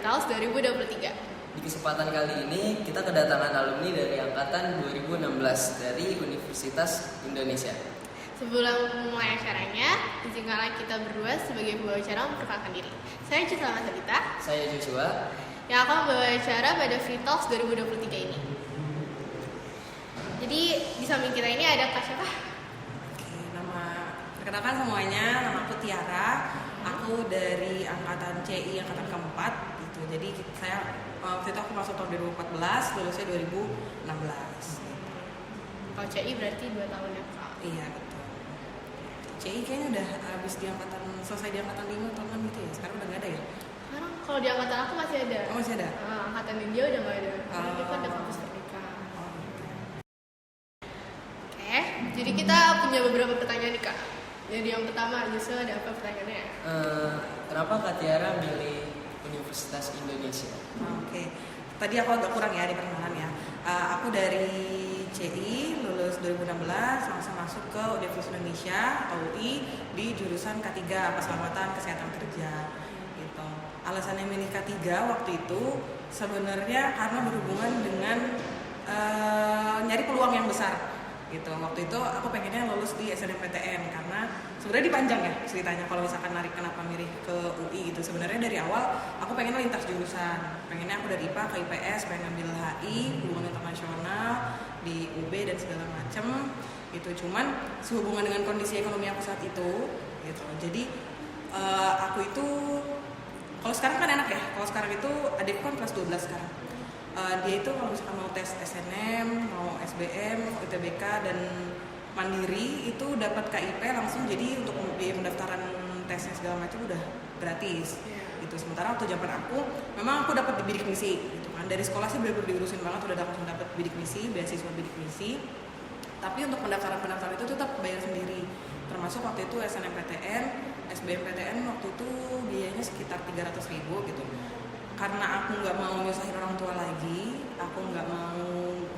Fritals 2023. Di kesempatan kali ini kita kedatangan alumni dari angkatan 2016 dari Universitas Indonesia. Sebelum memulai acaranya, izinkanlah kita berdua sebagai pembawa acara memperkenalkan diri. Saya Citra Masalita. Saya Joshua yang akan membawa acara pada Fritals 2023 ini. Jadi di samping kita ini ada Kak siapa? Perkenalkan semuanya, nama aku Tiara. Aku dari angkatan CI angkatan keempat gitu. Jadi saya waktu itu aku masuk tahun 2014, lulusnya 2016. Kalau CI berarti 2 tahun ya Kak? Iya betul. CI kayaknya udah habis di angkatan, selesai di angkatan 5 atau 6 gitu ya. Sekarang udah nggak ada ya? Sekarang kalau di angkatan aku masih ada. Oh masih ada? Angkatan dia udah nggak ada. Dia kan udah kampus merdeka. Oke, jadi kita punya beberapa pertanyaan nih Kak. Jadi yang pertama, justru ada apa pertanyaannya? kenapa Kak Tiara milih Universitas Indonesia? Oke. Tadi aku agak kurang ya di perkenalan ya. Aku dari CI lulus 2016 langsung masuk ke Universitas Indonesia atau UI di jurusan K3 Keselamatan Kesehatan Kerja gitu. Alasannya milih K3 waktu itu sebenarnya karena berhubungan dengan nyari peluang yang besar gitu. Waktu itu aku pengennya lulus di SNMPTN karena sebenarnya dipanjang ya ceritanya kalau misalkan narik kenapa milih ke UI gitu. Sebenarnya dari awal aku pengen lintas jurusan, pengennya aku dari IPA ke IPS, pengen ngambil HI, hubungan internasional di UB dan segala macem gitu. Cuman sehubungan dengan kondisi ekonomi aku saat itu gitu. Jadi aku itu kalau sekarang kan enak ya, kalau sekarang itu adikku kan kelas 12 sekarang. Dia itu kalau misalkan mau tes SNM, mau SBM, mau ITBK dan Mandiri itu dapat KIP langsung, jadi untuk biaya pendaftaran tesnya segala macam udah gratis gitu. Sementara waktu zaman aku memang aku dapat di bidik misi gitu kan, dari sekolah sih bener-bener diurusin banget, udah langsung dapat bidik misi, beasiswa bidik misi. Tapi untuk pendaftaran itu tetap bayar sendiri, termasuk waktu itu SNMPTN, SBMPTN waktu itu biayanya sekitar 300.000 gitu. Karena aku nggak mau nyusahin orang tua lagi, aku nggak mau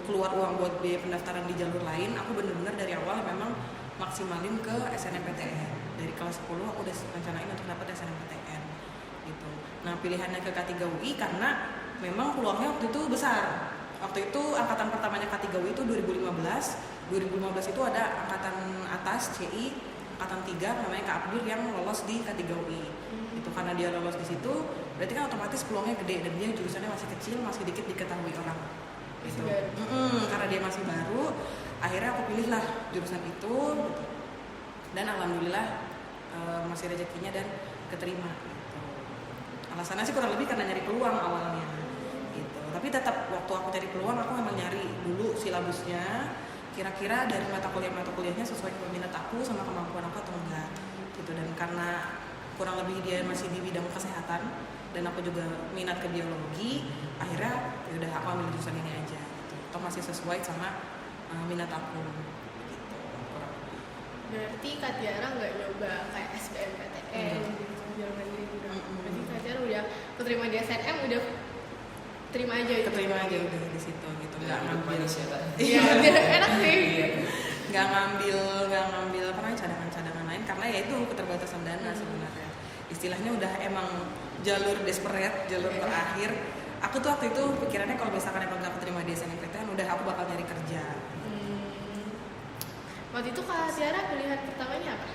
keluar uang buat biaya pendaftaran di jalur lain, aku benar-benar dari awal memang maksimalin ke SNMPTN. Dari kelas 10 aku udah rencanain untuk dapat SNMPTN gitu. Nah pilihannya ke K3 UI karena memang peluangnya waktu itu besar. Waktu itu angkatan pertamanya K3 UI itu 2015 itu ada angkatan atas CI angkatan 3 namanya Kak Abdur yang lolos di K3 UI. Itu karena dia lolos di situ, berarti kan otomatis peluangnya gede dan dia jurusannya masih kecil, masih dikit diketahui orang. Gitu. Karena dia masih baru, akhirnya aku pilihlah jurusan itu gitu. Dan alhamdulillah masih rezekinya dan keterima. Gitu. Alasannya sih kurang lebih karena nyari peluang awalnya. Gitu. Tapi tetap waktu aku cari peluang aku memang nyari dulu silabusnya, kira-kira dari mata kuliahnya sesuai dengan minat aku sama kemampuan aku atau enggak. Gitu. Dan karena kurang lebih dia masih di bidang kesehatan dan aku juga minat ke biologi, akhirnya yaudah aku ambil jurusan ini aja gitu. Atau masih sesuai sama minat aku gitu. Berarti Kak Tiara nggak nyoba kayak SBMPTN gitu, jalur mandiri udah. Berarti Kak Tiara udah keterima di SNM udah terima aja gitu. Keterima aja udah di situ gitu. Nggak ngambil Iya, enak sih. Nggak ngambil apa cadangan-cadangan lain karena ya itu keterbatasan dana sebenarnya. Istilahnya udah emang jalur desperate, jalur terakhir. Aku tuh waktu itu pikirannya kalau misalkan emang gak keterima di SNMPTN udah aku bakal nyari kerja. Waktu itu Kak Tiara pilihan pertamanya apa?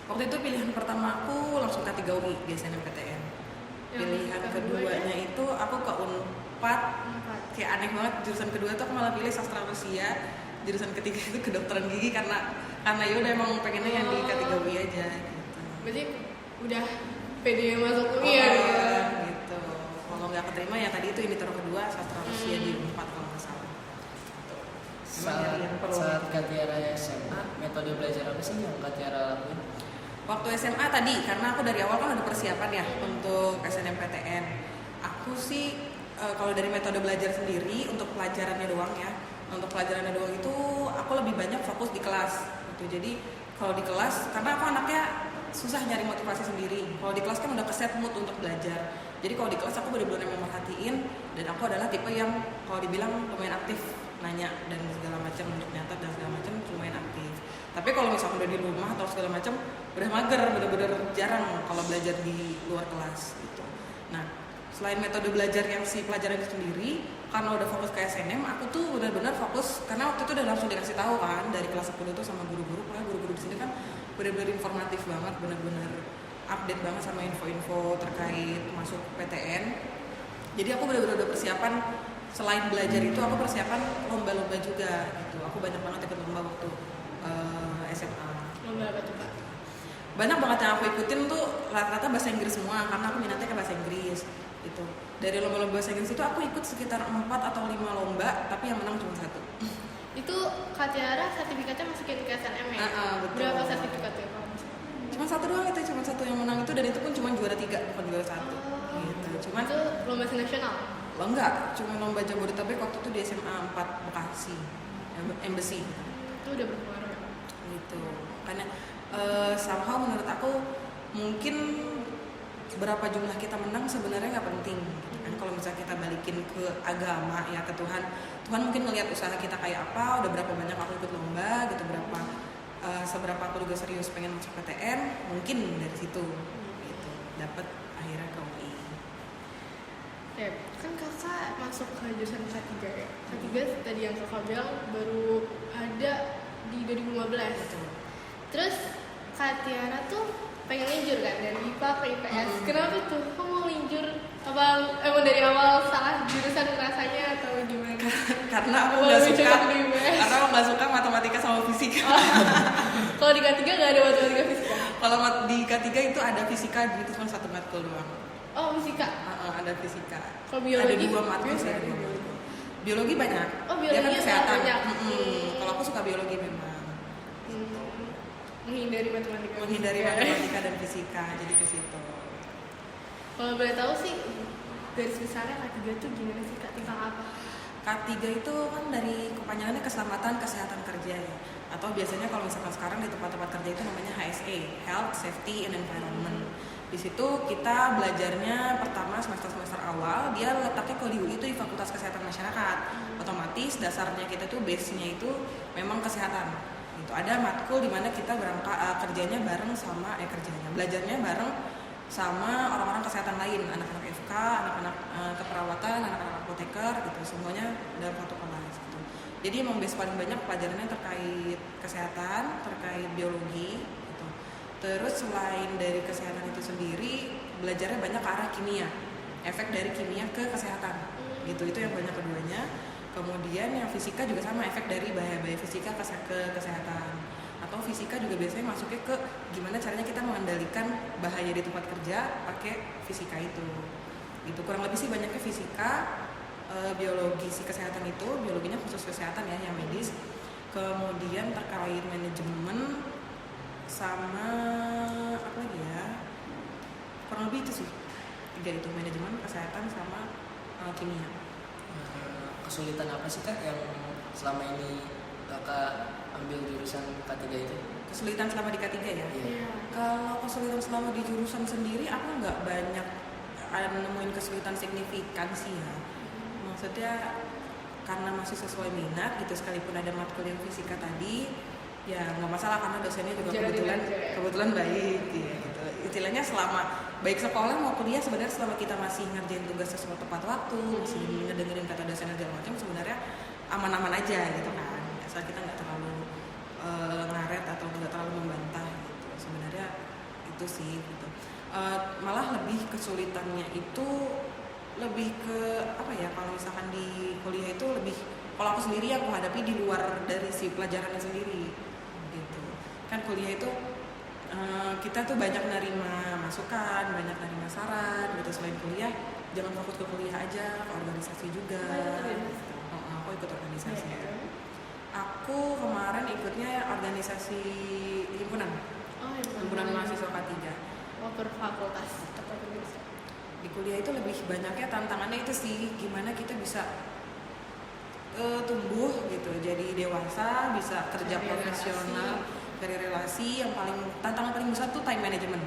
Waktu itu pilihan pertama aku langsung K3 UI di SNMPTN. Pilihan keduanya itu aku ke Unpad. Kayak aneh banget, jurusan kedua tuh aku malah pilih sastra Rusia. Jurusan ketiga itu kedokteran gigi karena ya udah emang pengennya yang di K3 UI aja gitu. Berarti udah pede masuk UI ya gitu. Kalau nggak keterima ya tadi itu ini taruh kedua sastra Rusia di 4 kalau nggak salah. Saat Kak Tiara SMA, metode belajar apa sih yang Kak Tiara lakuin? Waktu SMA tadi, karena aku dari awal kan ada persiapan ya untuk SNMPTN. Aku sih kalau dari metode belajar sendiri untuk pelajarannya doang ya. Untuk pelajarannya doang itu aku lebih banyak fokus di kelas gitu. Jadi kalau di kelas karena aku anaknya susah nyari motivasi sendiri. Kalau di kelas kan udah keset mood untuk belajar. Jadi kalau di kelas aku benar-benar merhatiin dan aku adalah tipe yang kalau dibilang lumayan aktif, nanya dan segala macam, untuk nyatat dan segala macam lumayan aktif. Tapi kalau misalnya udah di rumah atau segala macam udah mager, benar-benar jarang kalau belajar di luar kelas gitu. Nah, Selain metode belajar yang si pelajaran itu sendiri, karena udah fokus ke SNM, aku tuh benar-benar fokus karena waktu itu udah langsung dikasih tahu kan dari kelas 10 tuh sama guru-guru, pokoknya guru-guru di sini kan benar-benar informatif banget, benar-benar update banget sama info-info terkait masuk PTN. Jadi aku benar-benar udah persiapan, selain belajar itu aku persiapan lomba-lomba juga gitu. Aku banyak banget ikut lomba waktu SMA. Lomba apa tuh Kak? Banyak banget yang aku ikutin tuh rata-rata bahasa Inggris semua karena aku minatnya ke bahasa Inggris gitu. Dari lomba-lomba bahasa Inggris itu aku ikut sekitar 4 atau 5 lomba, tapi yang menang cuma 1. Itu Kak Tiara sertifikatnya masukin ke SNM ya? Betul. Berapa sertifikatnya Kak? Cuma 1 doang itu, cuma 1 yang menang itu, dan itu pun cuma juara 3 bukan juara 1 Oh, gitu. Cuman itu lomba nasional? lo enggak, cuma lomba Jabodetabek waktu itu di SMA 4 Bekasi, Embassy Itu udah berpengaruh ya? gitu. Karena somehow menurut aku mungkin berapa jumlah kita menang sebenarnya nggak penting gitu kan. Kalau misalnya kita balikin ke agama ya, ke Tuhan mungkin ngelihat usaha kita kayak apa, udah berapa banyak aku ikut lomba gitu, seberapa aku juga serius pengen masuk PTN, mungkin dari situ gitu dapat akhirnya ke UI. Kan kakak masuk ke jurusan K3 ya? K3 tadi yang kakak bilang baru ada di 2015. Betul. Terus Kak Tiara tuh pengen linjur kan dari IPA ke IPS. Kenapa tuh? Kok mau linjur? Apa emang dari awal salah jurusan rasanya atau gimana? Karena aku Apa nggak lebih suka, cocok di IPS? karena aku nggak suka matematika sama fisika. Kalau di K3 nggak ada matematika fisika? Kalau di K3 itu ada fisika, itu cuma 1 matkul doang. Oh fisika? Ada fisika. Kalau biologi? Ada 2 matkul, Biologi? ada 2 matkul. Biologi banyak. Oh, biologi Dia kan kesehatan. banyak. Kalau aku suka biologi memang. Menghindari matematika. Menghindari matematika dan fisika, jadi ke situ. Kalau boleh tahu sih garis besarnya K3 tuh gimana sih Kak? Tentang apa? K3 itu kan dari kepanjangannya keselamatan kesehatan kerja ya. Atau biasanya kalau misalkan sekarang di tempat-tempat kerja itu namanya HSE, Health, Safety and Environment. Di situ kita belajarnya pertama semester awal, dia letaknya kalau di UI itu di Fakultas Kesehatan Masyarakat. Otomatis dasarnya kita tuh base-nya itu memang kesehatan. Itu ada matkul di mana kita kerjanya bareng sama belajarnya bareng sama orang-orang kesehatan lain, anak-anak FK, anak-anak keperawatan, anak-anak apoteker gitu, semuanya dalam satu kelas gitu. Jadi emang base paling banyak pelajarannya terkait kesehatan, terkait biologi gitu. Terus selain dari kesehatan itu sendiri, belajarnya banyak ke arah kimia, efek dari kimia ke kesehatan gitu, itu yang banyak keduanya. Kemudian yang fisika juga sama, efek dari bahaya-bahaya fisika ke kesehatan. Atau fisika juga biasanya masuknya ke gimana caranya kita mengendalikan bahaya di tempat kerja pakai fisika itu. Gitu, kurang lebih sih banyaknya fisika, biologi si kesehatan itu, biologinya khusus kesehatan ya, yang medis. Kemudian terkait manajemen sama apa lagi ya? Kurang lebih itu sih. 3 itu, manajemen, kesehatan sama kimia. Kesulitan apa sih Kak yang selama ini Kakak ambil jurusan K3 itu? Kesulitan selama di K3 ya? Iya. Kalau kesulitan selama di jurusan sendiri, aku nggak banyak nemuin kesulitan signifikan sih ya. Maksudnya karena masih sesuai minat gitu, sekalipun ada matkul yang fisika tadi, ya nggak masalah karena dosennya juga kebetulan baik gitu. Istilahnya selama baik sekolah mau kuliah, sebenarnya selama kita masih ngerjain tugas sesuai tepat waktu, masih ngedengerin kata dosen segala macam, sebenarnya aman-aman aja gitu kan. Asal kita nggak terlalu ngaret atau nggak terlalu membantah gitu. Sebenarnya itu sih gitu. Malah lebih kesulitannya itu lebih ke apa ya, kalau misalkan di kuliah itu lebih, kalau aku sendiri aku hadapi di luar dari si pelajarannya sendiri gitu. Kan kuliah itu kita tuh banyak nerima masukan, banyak nerima saran gitu. Selain kuliah, jangan fokus ke kuliah aja, ke organisasi juga. Aku ikut organisasi. Aku kemarin ikutnya organisasi himpunan. Himpunan mahasiswa K3. Per fakultas atau jurusan? Di kuliah itu lebih banyaknya tantangannya itu sih, gimana kita bisa tumbuh gitu, jadi dewasa, bisa kerja profesional, dari relasi. Yang tantangan paling besar tuh time management.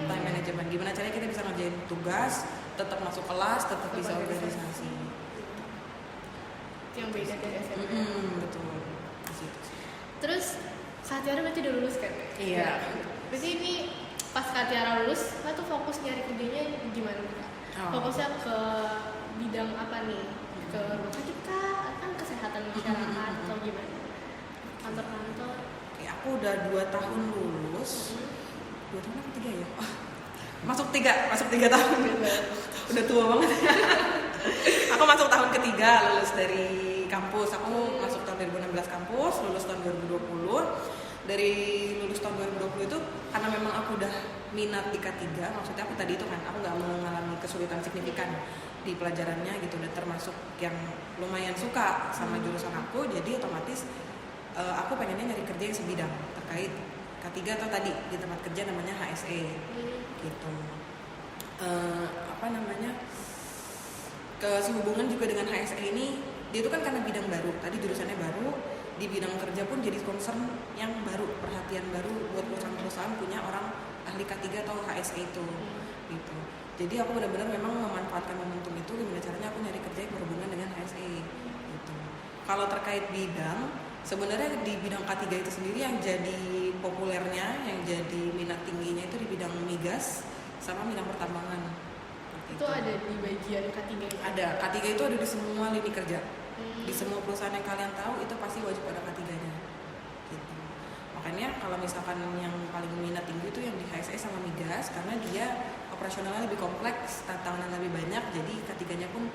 Time management, gimana caranya kita bisa ngerjain tugas, tetap masuk kelas, tetap bisa organisasi. Yang beda dari SMP. Betul. Terus Kak Tiara berarti udah lulus kan? Iya. Berarti ini pas Kak Tiara lulus, Kak tuh fokus nyari kerjanya gimana Kak? fokusnya ke bidang apa nih, ke rumah sakit kah, kan kesehatan masyarakat atau gimana, kantor-kantor? Oke, aku udah 2 tahun lulus. 2 tahun apa 3 ya? Masuk 3 tahun. Udah tua banget. Aku masuk tahun ketiga lulus dari kampus. Aku masuk tahun 2016 kampus, lulus tahun 2020. Dari lulus tahun 2020 itu karena memang aku udah minat di K3, maksudnya aku tadi itu kan aku nggak mengalami kesulitan signifikan di pelajarannya gitu, dan termasuk yang lumayan suka sama jurusan aku, jadi otomatis aku pengennya nyari kerja yang sebidang terkait K3 atau tadi di tempat kerja namanya HSE gitu. Sehubungan juga dengan HSE ini, dia itu kan karena bidang baru, tadi jurusannya baru, di bidang kerja pun jadi concern yang baru, perhatian baru buat perusahaan-perusahaan punya orang ahli K3 atau HSE itu gitu. Jadi aku benar-benar memang memanfaatkan momentum itu, gimana caranya aku nyari kerja yang berhubungan dengan HSE gitu. Kalau terkait bidang, sebenarnya di bidang K3 itu sendiri yang jadi populernya, yang jadi minat tingginya itu di bidang migas sama bidang pertambangan. Itu ada di bagian K3 itu? Ada, K3 itu ada di semua lini kerja. Di semua perusahaan yang kalian tahu itu pasti wajib ada K3-nya gitu. Makanya kalau misalkan yang paling minat tinggi itu yang di HSE sama migas, karena dia operasionalnya lebih kompleks, tantangan lebih banyak, jadi K3-nya pun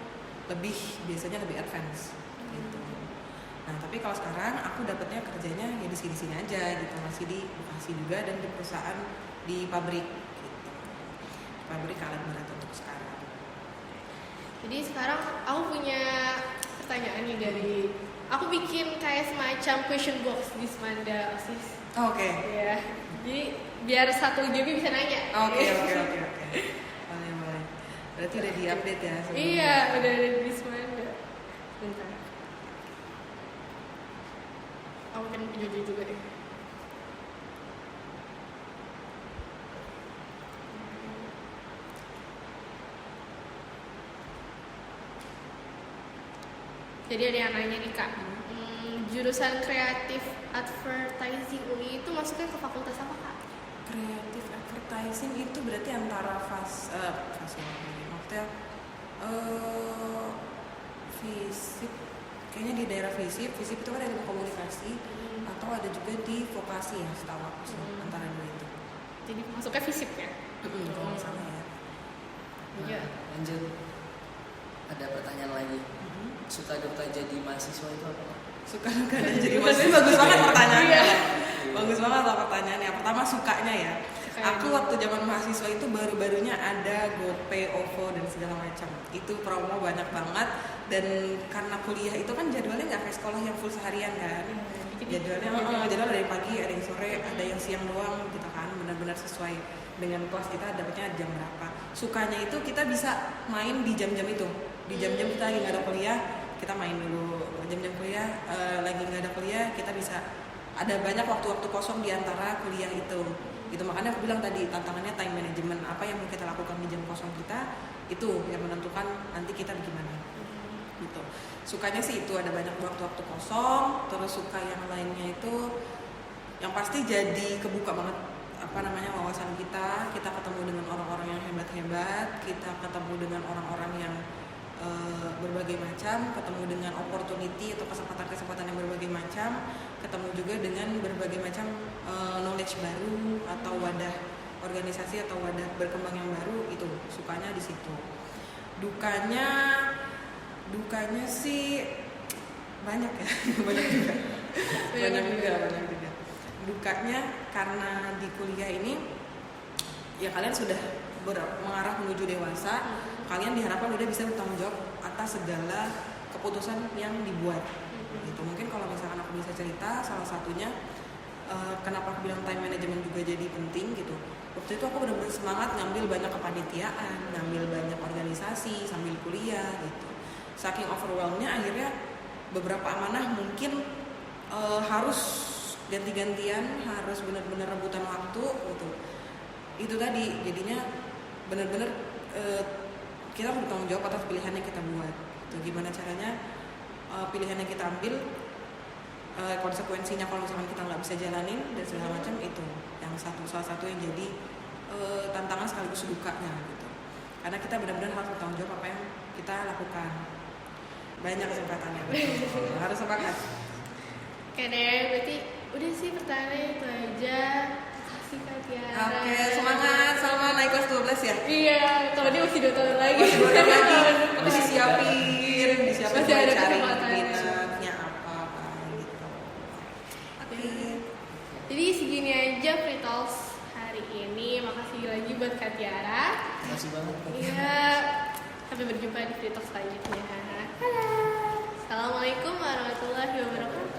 biasanya lebih advance gitu. Nah tapi kalau sekarang aku dapetnya kerjanya ya di sini aja gitu, masih di Bekasi juga dan di perusahaan di pabrik gitu. Pabrik alat berat untuk sekarang. Jadi sekarang aku punya pertanyaan nih dari aku bikin kayak semacam question box di Semanda OSIS. Oke. Ya. Jadi biar satu Gaby bisa nanya. Oke. Boleh. Berarti udah di-update ya sebelumnya? Iya, udah ada di Semanda. Bentar. Aku kan jujur juga deh. Jadi ada yang nanya nih Kak, jurusan kreatif advertising UI itu masuknya ke fakultas apa Kak? Kreatif advertising itu berarti antara maksudnya FISIP, kayaknya di daerah FISIP itu kan ada ilmu komunikasi, atau ada juga di vokasi ya setahu aku sih, antara dua itu. Jadi masuknya FISIP ya? Kalau salah ya. Iya. Lanjut, ada pertanyaan lagi. Suka duka jadi mahasiswa itu apa? Suka duka jadi mahasiswa, bagus banget pertanyaannya. Bagus banget lah pertanyaannya. Pertama sukanya ya. Aku waktu zaman mahasiswa itu baru-barunya ada GoPay, OVO dan segala macam. Itu promo banyak banget, dan karena kuliah itu kan jadwalnya nggak kayak sekolah yang full seharian kan. Jadwal dari pagi, ada yang sore, ada yang siang doang gitu kan. Benar-benar sesuai dengan kelas kita dapetnya jam berapa. Sukanya itu kita bisa main di jam-jam itu. Di jam-jam kita lagi nggak ada kuliah, kita main dulu. Jam-jam kuliah lagi nggak ada kuliah, kita bisa ada banyak waktu-waktu kosong di antara kuliah itu. Gitu, makanya aku bilang tadi tantangannya time management, apa yang mau kita lakukan di jam kosong kita itu yang menentukan nanti kita bagaimana. Gitu. Sukanya sih itu ada banyak waktu-waktu kosong, terus suka yang lainnya itu yang pasti jadi kebuka banget wawasan kita ketemu dengan orang-orang yang hebat-hebat, kita ketemu dengan orang-orang yang berbagai macam, ketemu dengan opportunity atau kesempatan-kesempatan yang berbagai macam, ketemu juga dengan berbagai macam knowledge baru atau wadah organisasi atau wadah berkembang yang baru. Itu sukanya di situ. Dukanya sih banyak ya. banyak juga. Dukanya karena di kuliah ini ya kalian sudah mengarah menuju dewasa, kalian diharapkan udah bisa bertanggung jawab atas segala keputusan yang dibuat. Gitu. Mungkin kalau misalkan aku bisa cerita, salah satunya kenapa aku bilang time management juga jadi penting gitu. Waktu itu aku benar-benar semangat ngambil banyak kepanitiaan, ngambil banyak organisasi sambil kuliah gitu. Saking overwhelmnya akhirnya beberapa amanah mungkin harus ganti-gantian, harus benar-benar rebutan waktu gitu. Itu tadi jadinya benar-benar kita harus bertanggung jawab atas pilihan yang kita buat. Gitu. Gimana caranya pilihan yang kita ambil, konsekuensinya kalau misalkan kita nggak bisa jalanin dan segala macam, itu yang salah satu yang jadi tantangan sekaligus dukanya gitu. karena kita benar-benar harus bertanggung jawab apa yang kita lakukan. Banyak kesempatannya, betul. Harus semangat. Oke deh, berarti udah sih pertanyaannya itu aja. Makasih Kak Tiara. Oke, semangat sama naik kelas 12 ya. Iya, kalau dia masih 2 tahun lagi. Masih 2 tahun lagi, harus disiapin Masih buat ada cari kesempatannya. minatnya apa gitu. Oke. Jadi segini aja Free Talks hari ini. Makasih lagi buat Kak Tiara. Makasih banget. Iya, sampai berjumpa di Free Talks selanjutnya. Dadah. Assalamualaikum warahmatullahi wabarakatuh.